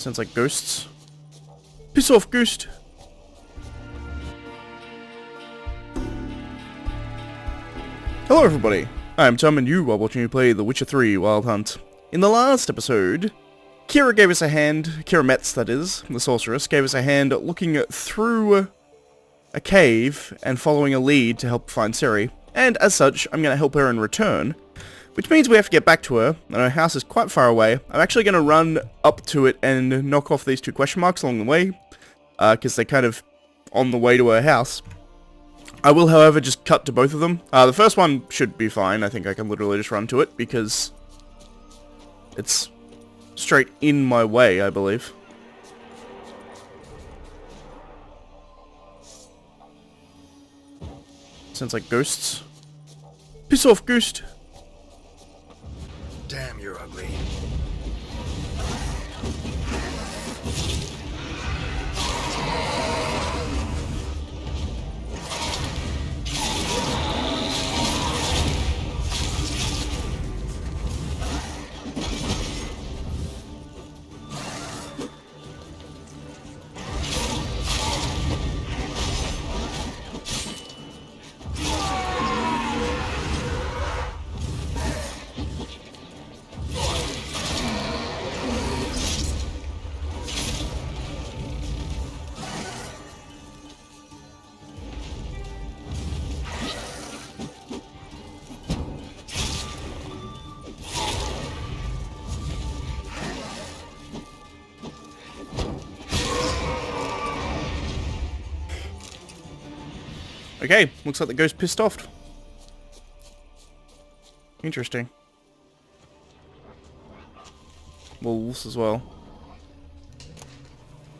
Sounds like ghosts. Piss off, ghost! Hello everybody, I'm Tom and you are watching me play The Witcher 3 Wild Hunt. In the last episode, KEIRA gave us a hand, KEIRA METZ that is, the sorceress, gave us a hand looking through a cave and following a lead to help find Ciri. And as such, I'm going to help her in return, which means we have to get back to her, and her house is quite far away. I'm actually going to run up to it and knock off these two question marks along the way, because they're kind of on the way to her house. I will, however, just cut to both of them. The first one should be fine. I think I can literally just run to it, because it's straight in my way, I believe. Sounds like ghosts. Piss off, ghost! Damn, you're ugly. Okay, looks like the ghost pissed off. Interesting. Wolves as well.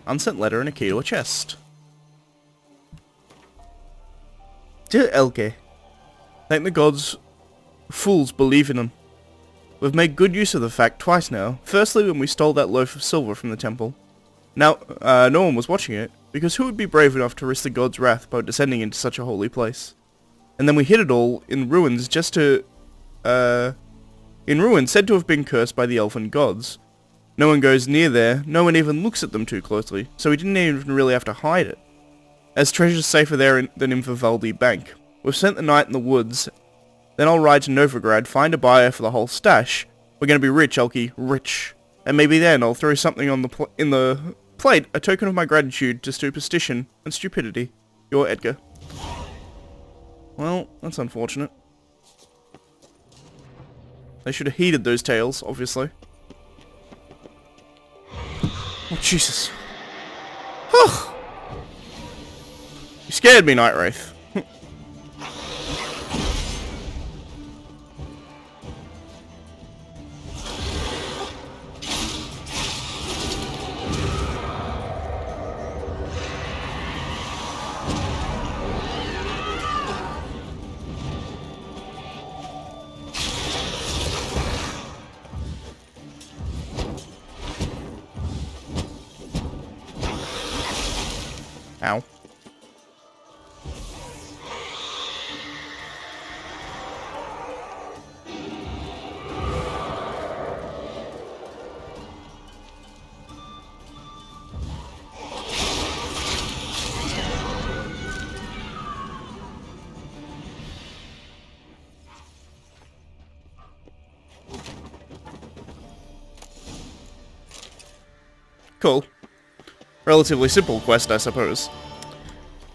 Unsent letter and a key to a chest. Dear Elke, thank the gods, fools believe in them. We've made good use of the fact twice now. Firstly, when we stole that loaf of silver from the temple. Now, no one was watching it, because who would be brave enough to risk the god's wrath by descending into such a holy place? And then we hid it all in ruins just to, in ruins said to have been cursed by the elfin gods. No one goes near there, no one even looks at them too closely, so we didn't even really have to hide it. As treasure's safer there than in Vivaldi Bank. We've spent the night in the woods, then I'll ride to Novigrad, find a buyer for the whole stash. We're gonna be rich, Elke, rich. And maybe then I'll throw something on in the plate, a token of my gratitude to superstition and stupidity. Your Edgar. Well, that's unfortunate. They should have heeded those tales, obviously. Oh, Jesus. You scared me, Night Wraith. Ow. Cool. Relatively simple quest, I suppose.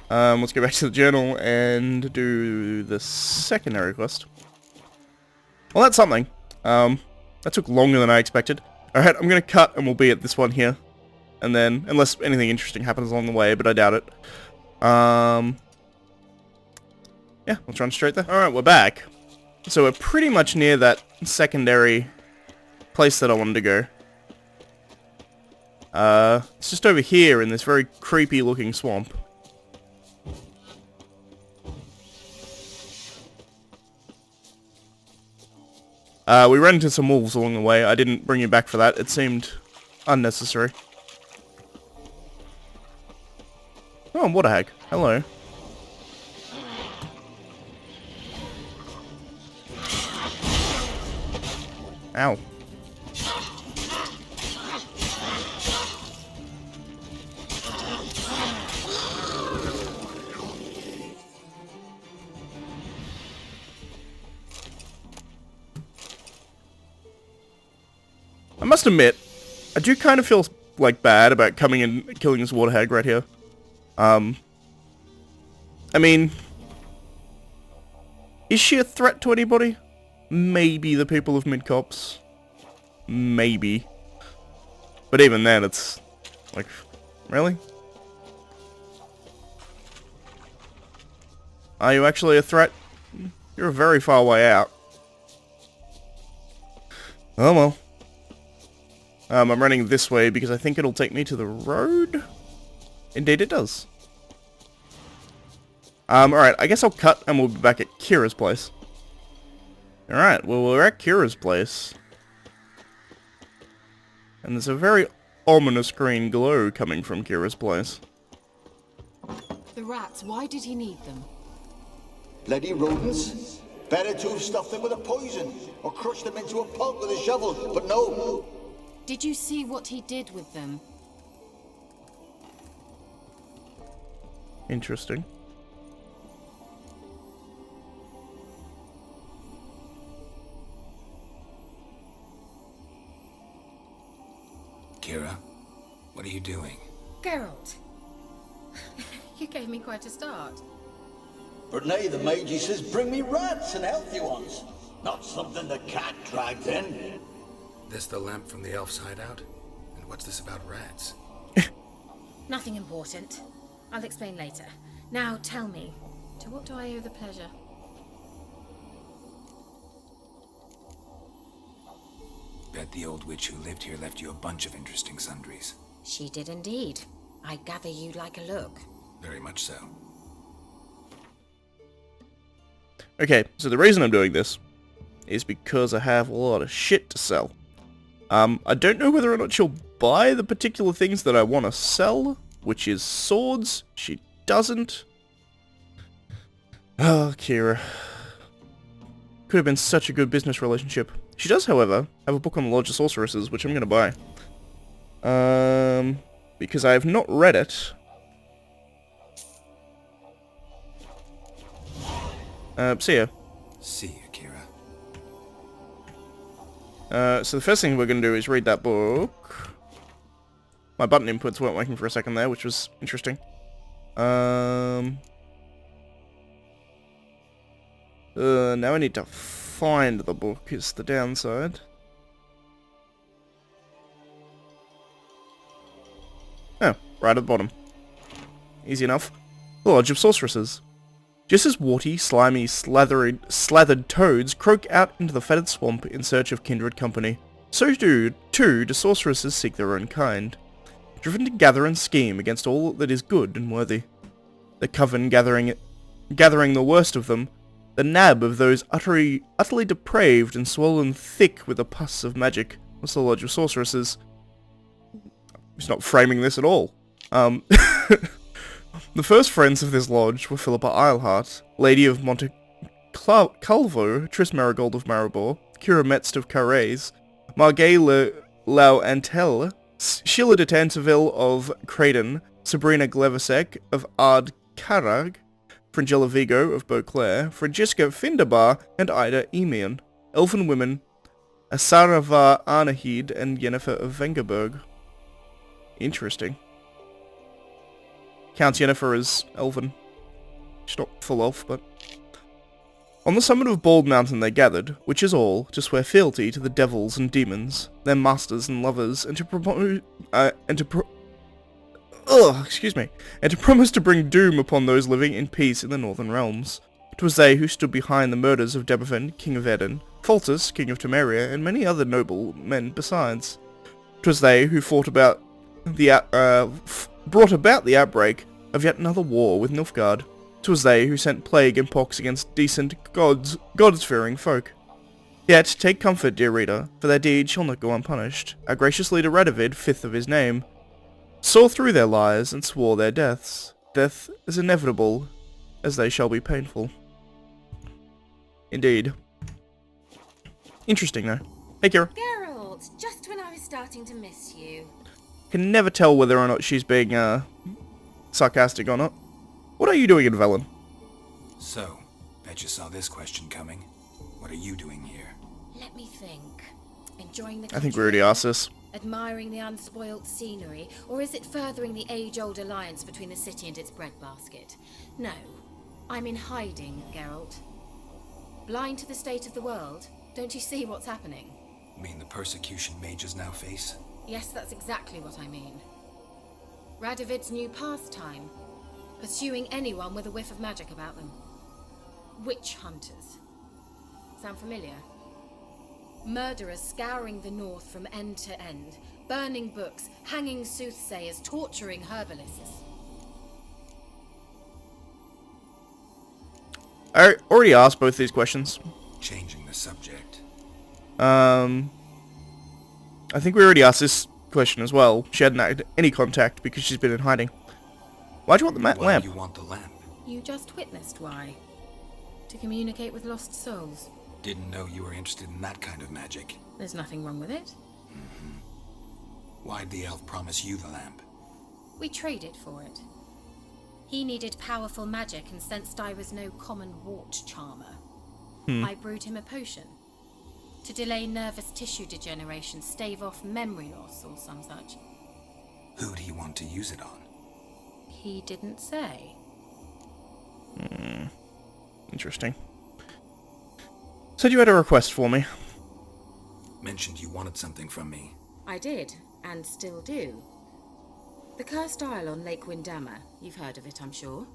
Let's go back to the journal and do the secondary quest. Well, that's something. That took longer than I expected. Alright, I'm gonna cut and we'll be at this one here. And then, unless anything interesting happens along the way, but I doubt it. Yeah, let's run straight there. Alright, we're back. So we're pretty much near that secondary place that I wanted to go. It's just over here in this very creepy looking swamp. We ran into some wolves along the way. I didn't bring you back for that. It seemed unnecessary. Oh, what a hag. Hello. Ow. must admit, I do kind of feel like bad about coming and killing this water hag right here. I mean, is she a threat to anybody? Maybe the people of Midcops. Maybe. But even then, it's like, really? Are you actually a threat? You're a very far way out. Oh well. I'm running this way because I think it'll take me to the road. Indeed it does. Alright, I guess I'll cut and we'll be back at KEIRA's place. Alright, well we're at KEIRA's place. And there's a very ominous green glow coming from KEIRA's place. The rats, why did he need them? Bloody rodents. Better to have stuffed them with a poison, or crushed them into a pulp with a shovel, but no. Did you see what he did with them? Interesting. KEIRA, what are you doing? Geralt, you gave me quite a start. But nay, the mage says, bring me rats and healthy ones. Not something the cat dragged in. This the lamp from the elf's hideout? And what's this about rats? Nothing important. I'll explain later. Now tell me, to what do I owe the pleasure? Bet the old witch who lived here left you a bunch of interesting sundries. She did indeed. I gather you'd like a look. Very much so. Okay, so the reason I'm doing this is because I have a lot of shit to sell. I don't know whether or not she'll buy the particular things that I want to sell, which is swords. She doesn't. Oh, KEIRA. Could have been such a good business relationship. She does, however, have a book on the Lodge of Sorceresses, which I'm going to buy. Because I have not read it. See ya. See you, KEIRA. So the first thing we're going to do is read that book. My button inputs weren't working for a second there, which was interesting. Now I need to find the book, is the downside. Oh, right at the bottom. Easy enough. The Lodge of Sorceresses. Just as warty, slimy, slathered toads croak out into the fetid swamp in search of kindred company, so too do sorceresses seek their own kind, driven to gather and scheme against all that is good and worthy. The coven gathering the worst of them, the nab of those utterly depraved and swollen thick with the pus of magic, was the Lodge of Sorceresses. He's not framing this at all. The first friends of this lodge were Philippa Eilhart, Lady of Monte Calvo, Tris Marigold of Maribor, KEIRA METZ of Carrez, Margay Lau Antel, Sheila de Tanteville of Craden, Sabrina Glevesek of Ard Carrag, Fringilla Vigo of Beauclair, Francisca Findabar, and Ida Emian. Elfin women, Asaravar Arnahid and Yennefer of Vengerberg. Interesting. Counts Yennefer as elven. She's not full elf, but... On the summit of Bald Mountain they gathered, which is all, to swear fealty to the devils and demons, their masters and lovers, and to promise to bring doom upon those living in peace in the northern realms. 'Twas they who stood behind the murders of Deberfin, king of Eden, Foltus, king of Temeria, and many other noble men besides. 'Twas they who brought about the outbreak of yet another war with Nilfgaard. 'Twas they who sent plague and pox against decent, God-fearing folk. Yet, take comfort, dear reader, for their deed shall not go unpunished. Our gracious leader Radovid, fifth of his name, saw through their lies and swore their deaths. Death is inevitable, as they shall be painful. Indeed. Interesting, though. Hey, KEIRA. Geralt, just when I was starting to miss you. Can never tell whether or not she's being, sarcastic or not. What are you doing in Velen? So, bet you saw this question coming. What are you doing here? Let me think. Enjoying the I think we country already air? asked this. Admiring the unspoilt scenery? Or is it furthering the age-old alliance between the city and its breadbasket? No. I'm in hiding, Geralt. Blind to the state of the world? Don't you see what's happening? You mean the persecution mages now face? Yes, that's exactly what I mean. Radovid's new pastime. Pursuing anyone with a whiff of magic about them. Witch hunters. Sound familiar? Murderers scouring the north from end to end, burning books, hanging soothsayers, torturing herbalists. I already asked both these questions. Changing the subject. I think we already asked this question as well. She hadn't had any contact because she's been in hiding. Why'd you want the Why lamp? do you want the lamp? You just witnessed why. To communicate with lost souls. Didn't know you were interested in that kind of magic. There's nothing wrong with it. Why'd the elf promise you the lamp? We traded for it. He needed powerful magic and sensed I was no common wart charmer. I brewed him a potion. To delay nervous tissue degeneration, stave off memory loss or some such. Who'd he want to use it on? He didn't say. Interesting. Said you had a request for me. Mentioned you wanted something from me. I did, and still do. The cursed isle on Lake Windammer. You've heard of it, I'm sure.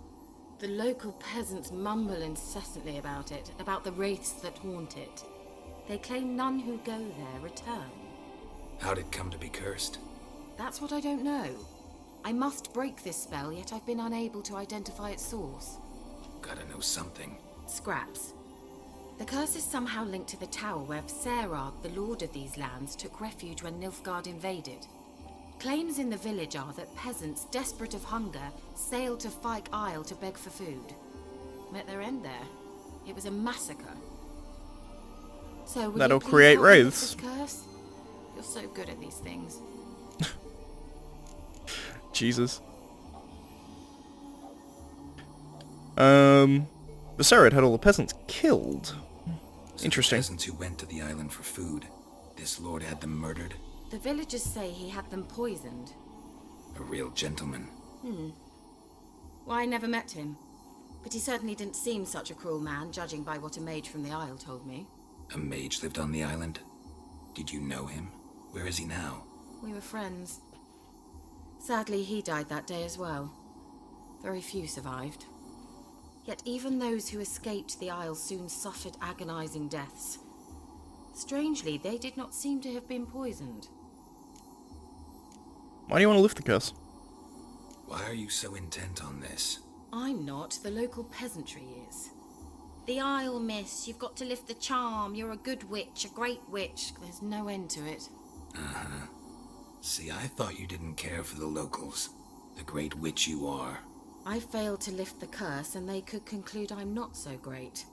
The local peasants mumble incessantly about it, about the wraiths that haunt it. They claim none who go there return. How'd it come to be cursed? That's what I don't know. I must break this spell, yet I've been unable to identify its source. Gotta know something. Scraps. The curse is somehow linked to the tower where Serag, the lord of these lands, took refuge when Nilfgaard invaded. Claims in the village are that peasants, desperate of hunger, sailed to Fyke Isle to beg for food. Met their end there. It was a massacre. So will That'll you please create help me with wraiths. this curse? You're so good at these things. Jesus. Viserys had all the peasants killed. So Interesting. The peasants who went to the island for food, this lord had them murdered? The villagers say he had them poisoned. A real gentleman. Well, I never met him. But he certainly didn't seem such a cruel man, judging by what a mage from the Isle told me. A mage lived on the island? Did you know him? Where is he now? We were friends. Sadly, he died that day as well. Very few survived. Yet even those who escaped the Isle soon suffered agonizing deaths. Strangely, they did not seem to have been poisoned. Why do you want to lift the curse? Why are you so intent on this? I'm not, the local peasantry is. The Isle, miss, you've got to lift the charm. You're a good witch, a great witch. There's no end to it. See, I thought you didn't care for the locals. The great witch you are. I failed to lift the curse, and they could conclude I'm not so great.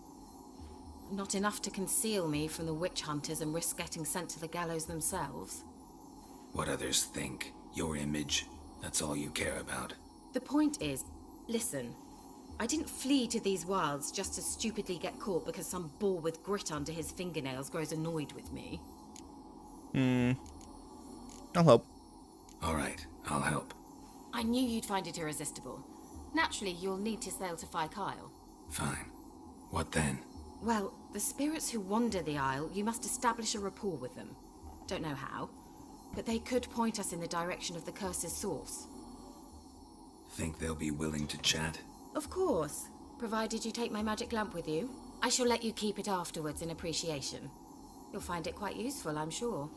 Not enough to conceal me from the witch hunters and risk getting sent to the gallows themselves. What others think, your image, that's all you care about. The point is, listen, I didn't flee to these wilds just to stupidly get caught because some boar with grit under his fingernails grows annoyed with me. I'll help. All right, I'll help. I knew you'd find it irresistible. Naturally, you'll need to sail to Fyke Isle. Fine. What then? Well, the spirits who wander the Isle, you must establish a rapport with them. Don't know how, but they could point us in the direction of the curse's source. Think they'll be willing to chat? Of course, provided you take my magic lamp with you. I shall let you keep it afterwards in appreciation. You'll find it quite useful, I'm sure.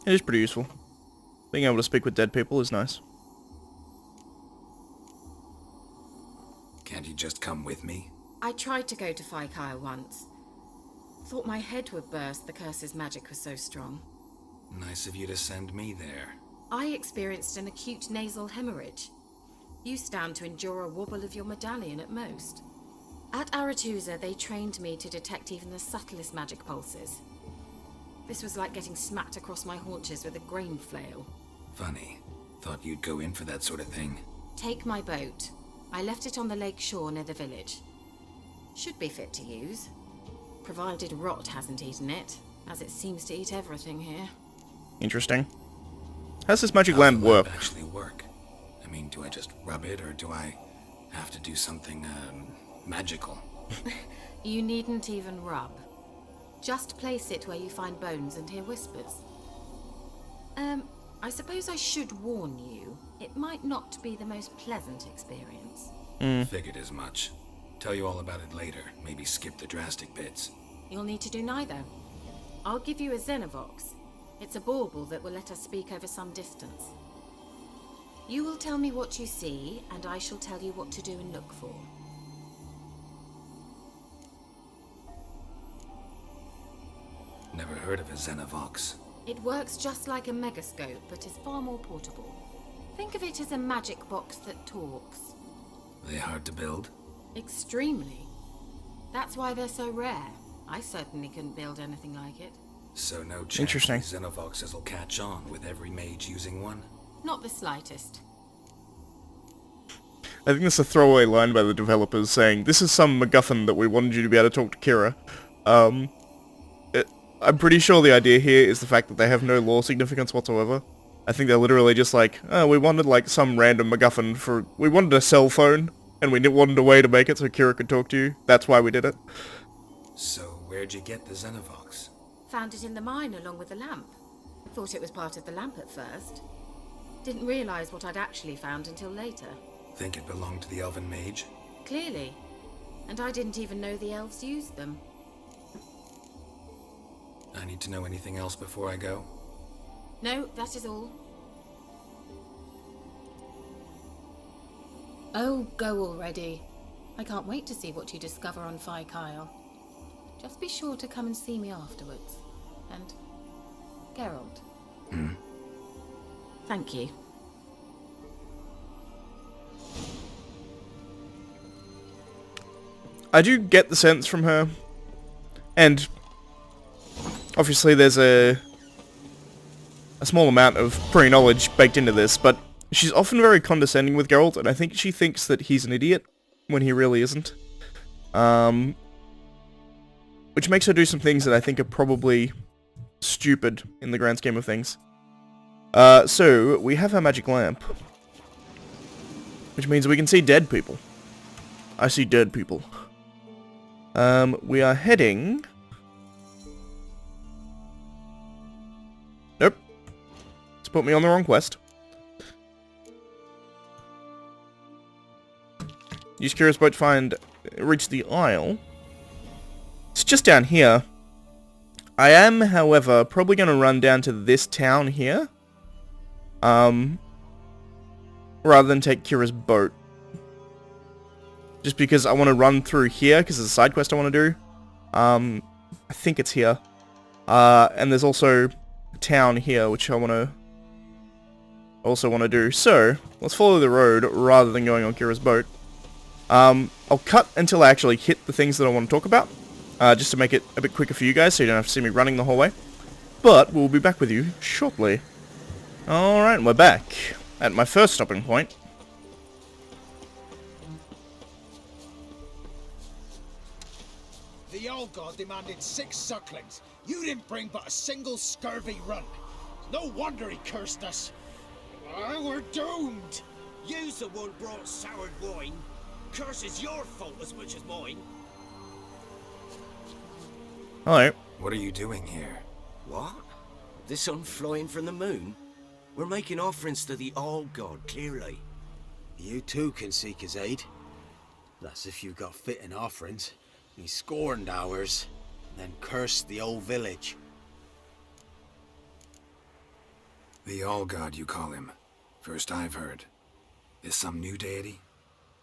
It is pretty useful. Being able to speak with dead people is nice. Can't you just come with me? I tried to go to Fyke Isle once. Thought my head would burst, the curse's magic was so strong. Nice of you to send me there. I experienced an acute nasal hemorrhage. You stand to endure a wobble of your medallion at most. At Aretusa, they trained me to detect even the subtlest magic pulses. This was like getting smacked across my haunches with a grain flail. Funny. Thought you'd go in for that sort of thing. Take my boat. I left it on the lake shore near the village. Should be fit to use. Provided rot hasn't eaten it. as it seems to eat everything here. Interesting. How's this magic How lamp does the lamp work? actually work? I mean, do I just rub it, or do I have to do something, magical? You needn't even rub. Just place it where you find bones and hear whispers. I suppose I should warn you, it might not be the most pleasant experience. Figured as much. Tell you all about it later. Maybe skip the drastic bits. You'll need to do neither. I'll give you a Xenovox. It's a bauble that will let us speak over some distance. You will tell me what you see, and I shall tell you what to do and look for. Never heard of a Xenovox. It works just like a megascope, but is far more portable. Think of it as a magic box that talks. They hard to build? Extremely. That's why they're so rare. I certainly couldn't build anything like it. So no chance Interesting. these Xenovoxes will catch on with every mage using one? Not the slightest. I think that's a throwaway line by the developers saying, this is some MacGuffin that we wanted you to be able to talk to KEIRA. I'm pretty sure the idea here is the fact that they have no lore significance whatsoever. I think they're literally just like, oh, we wanted like some random MacGuffin for... We wanted a cell phone, and we wanted a way to make it so KEIRA could talk to you. That's why we did it. So where'd you get the Xenovox? Found it in the mine along with the lamp. Thought it was part of the lamp at first. Didn't realize what I'd actually found until later. Think it belonged to the elven mage? Clearly. And I didn't even know the elves used them. I need to know anything else before I go? No, that is all. Oh, go already. I can't wait to see what you discover on Phi Kyle. Just be sure to come and see me afterwards. And... Geralt. Thank you. I do get the sense from her, and obviously there's a small amount of pre-knowledge baked into this, but she's often very condescending with Geralt, and I think she thinks that he's an idiot when he really isn't. Which makes her do some things that I think are probably stupid in the grand scheme of things. So, we have our magic lamp, which means we can see dead people. I see dead people. We are heading... Nope. It's put me on the wrong quest. Use Kira's boat to find... reach the Isle. It's just down here. I am, however, probably going to run down to this town here. Rather than take Kira's boat. Just because I want to run through here, because there's a side quest I want to do. I think it's here. And there's also a town here, which I also want to do. So, let's follow the road, rather than going on Kira's boat. I'll cut until I actually hit the things that I want to talk about. Just to make it a bit quicker for you guys, so you don't have to see me running the whole way. But, we'll be back with you shortly. Alright, we're back. At my first stopping point. The old god demanded 6 sucklings. You didn't bring but a single scurvy run. No wonder he cursed us. We're doomed. You's the one brought soured wine. Curse is your fault as much as mine. Hello. What are you doing here? What? The sun flying from the moon? We're making offerings to the All God, clearly. You too can seek his aid. That's if you've got fitting offerings. He scorned ours, then cursed the old village. The All-God, you call him. First I've heard. Is some new deity?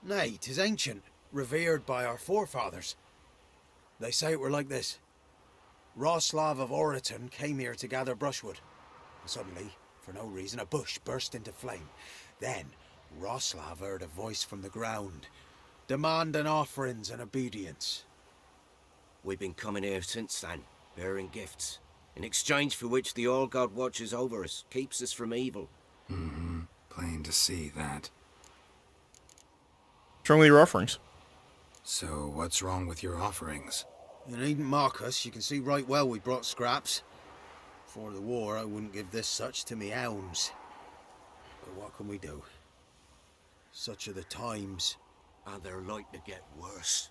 Nay, 'tis ancient, revered by our forefathers. They say it were like this. Roslav of HONORTON came here to gather brushwood. Suddenly, for no reason, a bush burst into flame. Then, Roslav heard a voice from the ground, demanding offerings and obedience. We've been coming here since then, bearing gifts, in exchange for which the All God watches over us, keeps us from evil. Mm-hmm. Plain to see that. What's wrong with your offerings? So, what's wrong with your offerings? You needn't mock us. You can see right well we brought scraps. Before the war, I wouldn't give this such to me hounds. But what can we do? Such are the times. And they're like to get worse.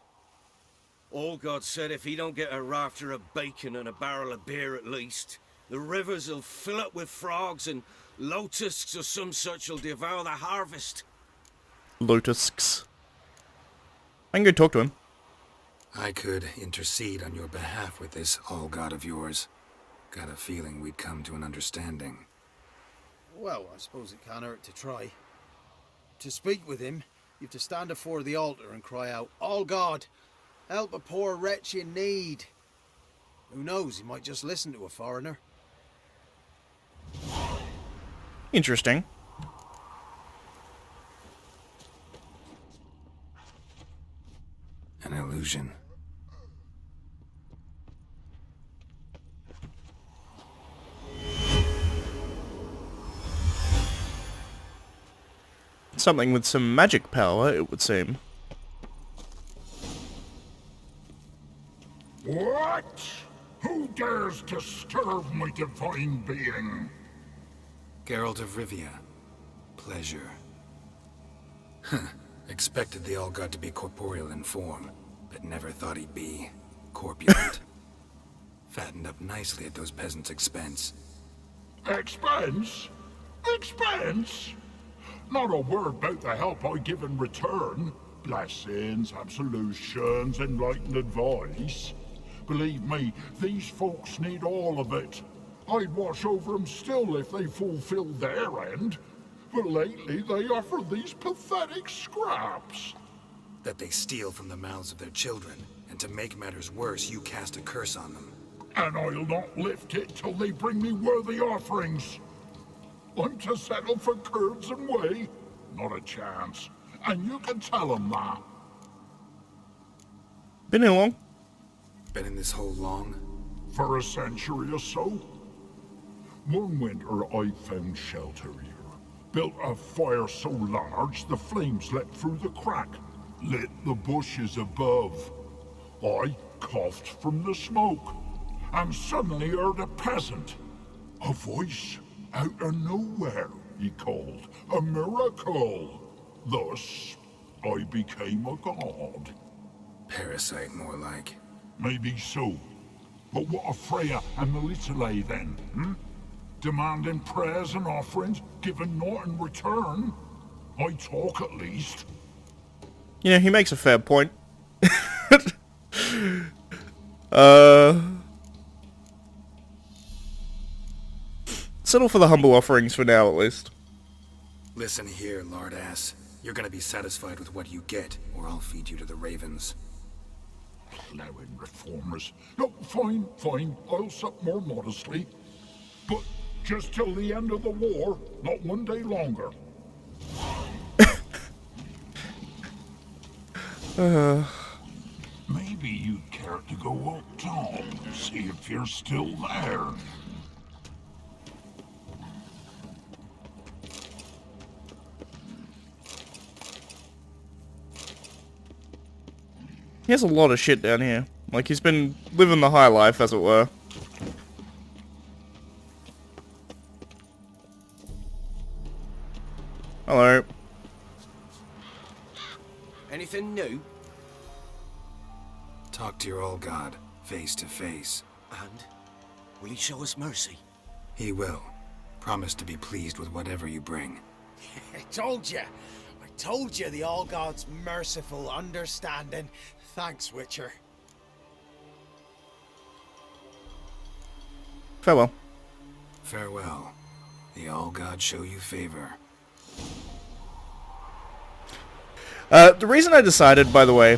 All God said if he don't get a rafter of bacon and a barrel of beer at least, the rivers will fill up with frogs and lotuses or some such will devour the harvest. Lotuses. I can go talk to him. I could intercede on your behalf with this all-god of yours. Got a feeling we'd come to an understanding. Well, I suppose it can't hurt to try. To speak with him, you have to stand afore the altar and cry out, "All God, help a poor wretch in need." Who knows, he might just listen to a foreigner. Interesting. An illusion. Something with some magic power, it would seem. What? Who dares disturb my divine being? Geralt of Rivia. Pleasure. Expected the all-god to be corporeal in form, but never thought he'd be corpulent. Fattened up nicely at those peasants' expense. Expense? Expense? Not a word about the help I give in return. Blessings, absolutions, enlightened advice. Believe me, these folks need all of it. I'd watch over them still if they fulfilled their end. But lately they offer these pathetic scraps. That they steal from the mouths of their children, and to make matters worse, you cast a curse on them. And I'll not lift it till they bring me worthy offerings. I'm to settle for curds and whey? Not a chance. And you can tell them that. Been here long? Been in this hole long? For a century or so. One winter I found shelter here. Built a fire so large the flames leapt through the crack, lit the bushes above. I coughed from the smoke, and suddenly heard a peasant. A voice out of nowhere, he called. A miracle. Thus, I became a god. Parasite, more like. Maybe so. But what of Freya and Melitele then, hmm? Demanding prayers and offerings, giving naught in return? I talk at least. You know, he makes a fair point. Settle for the humble offerings for now, at least. Listen here, lardass. You're gonna be satisfied with what you get, or I'll feed you to the ravens. Plowing reformers. No, fine, fine. I'll sup more modestly. But just till the end of the war, not one day longer. Maybe you'd care to go up top, see if you're still there. He has a lot of shit down here. Like, he's been living the high life, as it were. Hello. Anything new? Talk to your old god, face to face. And will he show us mercy? He will. Promise to be pleased with whatever you bring. I told you the All-God's merciful, understanding. Thanks, Witcher. Farewell. Farewell. The All-God show you favor. The reason I decided, by the way,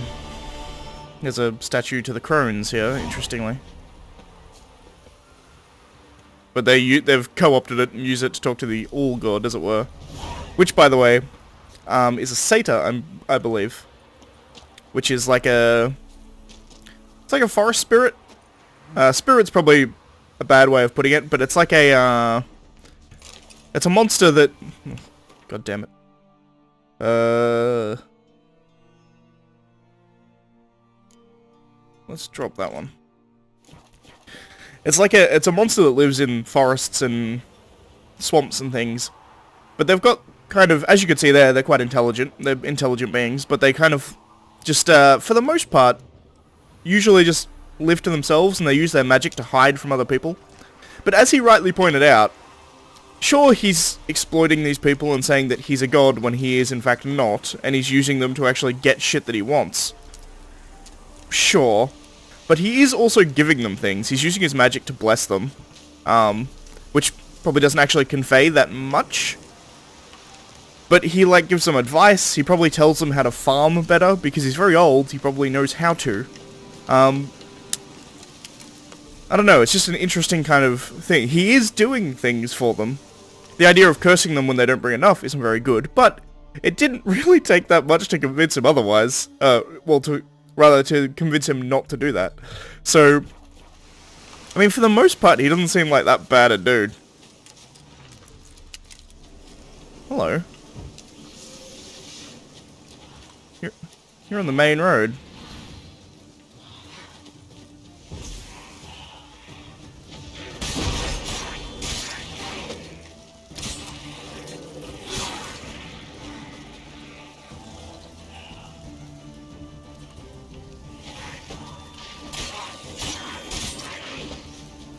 there's a statue to the crones here, interestingly. But they've co-opted it and used it to talk to the All-God, as it were. Which, by the way, is a satyr, I believe. Which is like a... It's like a forest spirit. Spirit's probably a bad way of putting it, but it's like a... It's a monster that... God damn it. let's drop that one. It's like it's a monster that lives in forests and swamps and things. But they've got kind of, as you can see there, they're quite intelligent. They're intelligent beings, but they kind of just, for the most part, usually just live to themselves, and they use their magic to hide from other people. But as he rightly pointed out, sure, he's exploiting these people and saying that he's a god when he is in fact not, and he's using them to actually get shit that he wants. Sure. But he is also giving them things. He's using his magic to bless them, which probably doesn't actually convey that much. But he, like, gives them advice. He probably tells them how to farm better, because he's very old. He probably knows how to. I don't know, it's just an interesting kind of thing. He is doing things for them. The idea of cursing them when they don't bring enough isn't very good, but it didn't really take that much to convince him otherwise. Well, rather to convince him not to do that. So, I mean, for the most part, he doesn't seem like that bad a dude. Hello. You're on the main road.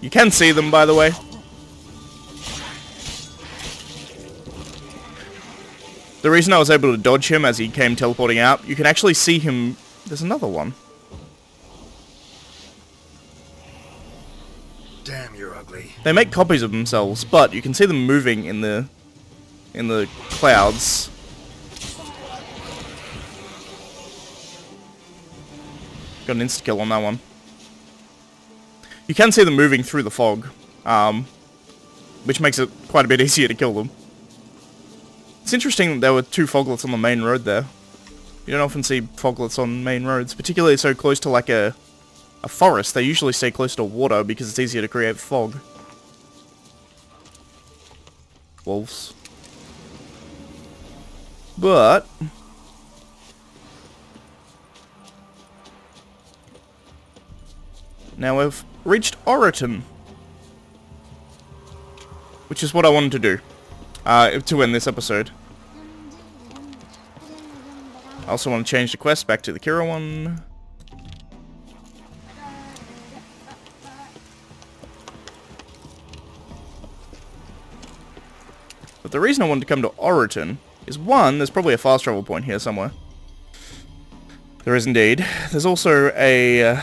You can see them, by the way. The reason I was able to dodge him as he came teleporting out, you can actually see him... There's another one. Damn, you're ugly. They make copies of themselves, but you can see them moving in the clouds. Got an insta-kill on that one. You can see them moving through the fog, which makes it quite a bit easier to kill them. It's interesting that there were two foglets on the main road there. You don't often see foglets on main roads, particularly so close to like a forest. They usually stay close to water because it's easier to create fog. Wolves. But... now we've reached HONORTON, which is what I wanted to do to end this episode. I also want to change the quest back to the KEIRA one. But the reason I wanted to come to HONORTON is, one, there's probably a fast travel point here somewhere. There is indeed. There's also a...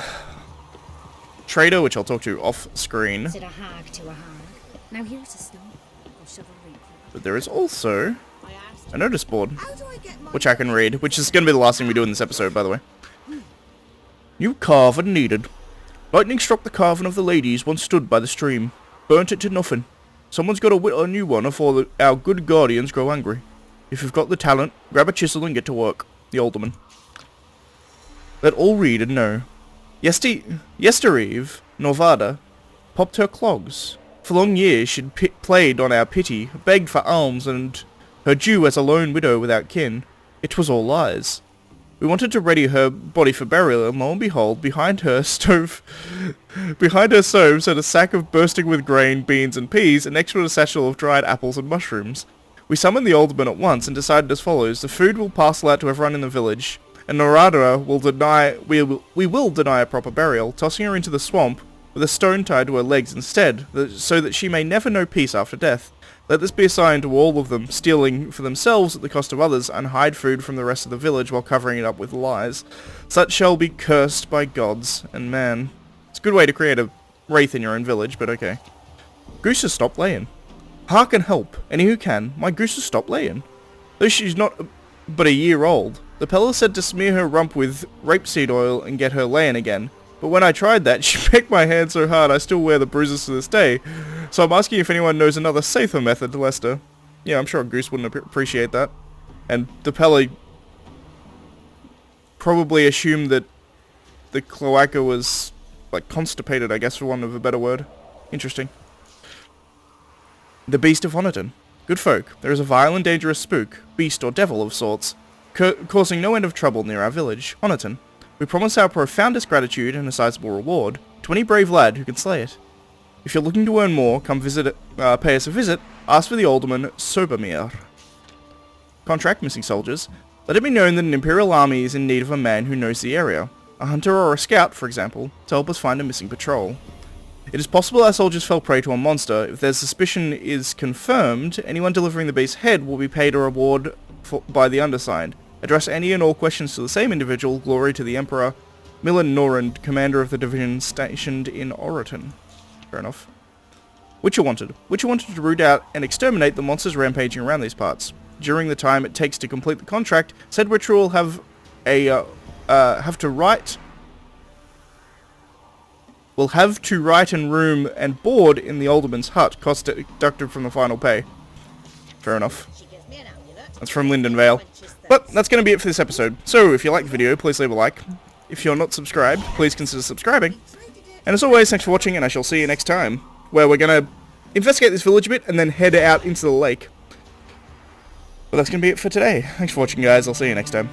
trader, which I'll talk to off screen. Is it a hag to a hag? Now here's a stone. I'll shove a ring. But there is also a notice board, which I can read, which is going to be the last thing we do in this episode, by the way. New carven needed. Lightning struck the carven of the ladies once stood by the stream. Burnt it to nothing. Someone's got to whittle a new one before our good guardians grow angry. If you've got the talent, grab a chisel and get to work. The alderman. Let all read and know. Yestereve, Norvada, popped her clogs. For long years she'd played on our pity, begged for alms, and her due as a lone widow without kin. It was all lies. We wanted to ready her body for burial, and lo and behold, behind her stove sat a sack of bursting with grain, beans, and peas, and next to it a satchel of dried apples and mushrooms. We summoned the alderman at once and decided as follows: the food will parcel out to everyone in the village, and Norvada will we will deny a proper burial, tossing her into the swamp with a stone tied to her legs instead, so that she may never know peace after death. Let this be a sign to all of them, stealing for themselves at the cost of others, and hide food from the rest of the village while covering it up with lies. Such shall be cursed by gods and man. It's a good way to create a wraith in your own village, but okay. Goose has stopped laying. Hark and help, any who can, my goose has stopped laying. Though she's not but a year old. The Peller said to smear her rump with rapeseed oil and get her laying again. But when I tried that, she pecked my hand so hard I still wear the bruises to this day. So I'm asking if anyone knows another safer method, Lester. Yeah, I'm sure a goose wouldn't appreciate that. And the Peller probably assumed that the cloaca was, like, constipated, I guess, for want of a better word. Interesting. The Beast of HONORTON. Good folk, there is a vile and dangerous spook, beast or devil of sorts, causing no end of trouble near our village, HONORTON. We promise our profoundest gratitude and a sizable reward to any brave lad who can slay it. If you're looking to earn more, come pay us a visit, ask for the Alderman Sobermere. Contract missing soldiers. Let it be known that an Imperial army is in need of a man who knows the area, a hunter or a scout, for example, to help us find a missing patrol. It is possible our soldiers fell prey to a monster. If their suspicion is confirmed, anyone delivering the beast's head will be paid a reward by the undersigned. Address any and all questions to the same individual, glory to the Emperor, Milan Norand, commander of the division stationed in HONORTON. Fair enough. Witcher wanted. Witcher wanted to root out and exterminate the monsters rampaging around these parts. During the time it takes to complete the contract, said Witcher will have to write and room and board in the Alderman's hut, cost deducted from the final pay. Fair enough. That's from Linden Vale. But that's going to be it for this episode. So if you like the video, please leave a like. If you're not subscribed, please consider subscribing. And as always, thanks for watching, and I shall see you next time, where we're going to investigate this village a bit and then head out into the lake. But that's going to be it for today. Thanks for watching, guys. I'll see you next time.